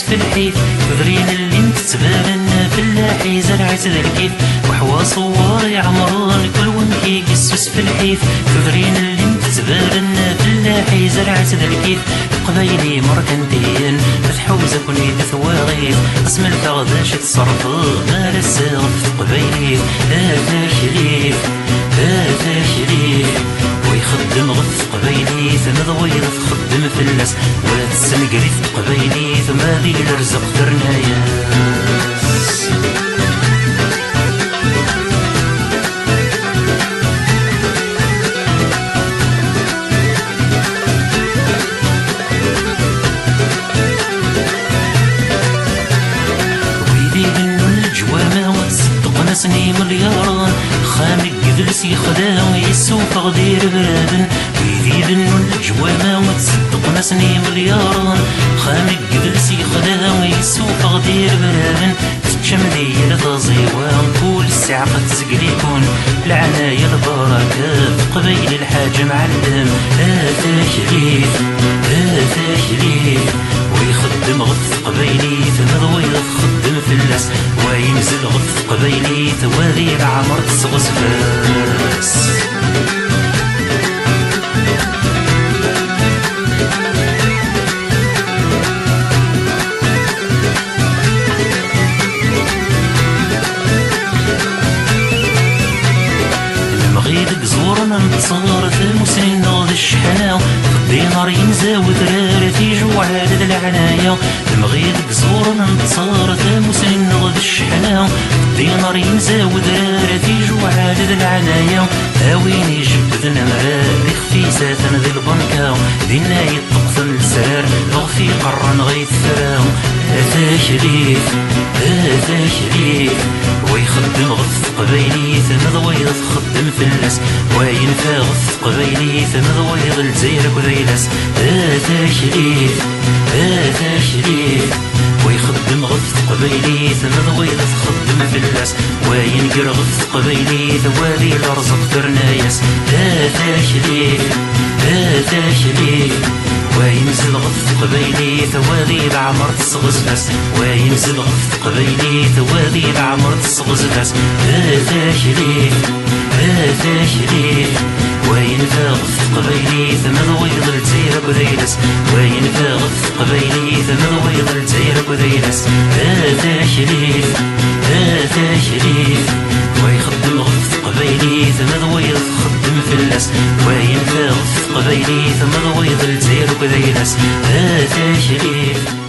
في الحيط تدرين اللي نتبارن في اللاحي زرعت ذا الكيف وحوا صوار يعمرون كل ونكي قسوس في الحيط تدرين اللي نتبارن في اللاحي زرعت ذا الكيف قبايلي مركنتين تحوزة كوني تثواغيث قسم الفغداش تصرفو ما لساغف قبايلي هذا شريف هذا شريف ويخدم غف قبايلي ثمضويض تخدم فلاس ولا تسنقري في قبايلي ثم ذي الرزق ترناياس ويدي منو الجوامع وتصدق ناسني ملياران خامق جلس يخدام يسوق غدير برادن ويدي بنو الجوامع وتصدق ناسني ملياران خامق جلس يخدام يسوق غدير برادن تتشم ديال تزيوان كل الساعة قد تزقليكون العناية البركة قبيل الحاج معلم هذا شريف هذا شريف ويخدم غف قبيلي ثمضوي يخدم فلاس وينزل غف قبيلي ثوالي العمر تصغصفاس المغيدك زورنا نتصغر في المسنين ناضي الشحناو الدينار ينزاود رارتي جوع هذا العناية المغيدك زورنا نتصغر في المسنين ناضي الشحناو الدينار ينزاود رارتي جوع هذا العناية هاويني جبدنا مراد خفيسات ذي البنكاو دينا يطقثن السرار غفي قرن غيث ثراو هذا شريف هذا شريف ويخدم غف قبايلي ثمضويض تخدم فلاس وينفى غف قبايلي ثمضويض الجزيرة كذيلاس هذا شريف هذا شريف ويخدم غف قبايلي ثمضويض تخدم فلاس وينقر غف قبايلي ثوالي الرزق ترناياس هذا شريف هذا شريف وينزل غف قبايلي ثوالي العمر تصغزفاس وينزل غف قبايلي ثوالي العمر تصغزفاس هذا شريف هذا شريف وينفى غف قبايلي ثمضويض الجزيرة كذيلاس وينفى غف قبايلي ثمضويض الجزيرة كذيلاس هذا شريف هذا شريف ويخدم غف قبايلي ثمضويض تخدم فلاس وينفى غف قبايلي ثمضويض الجزيرة كذيلاس هذا شريف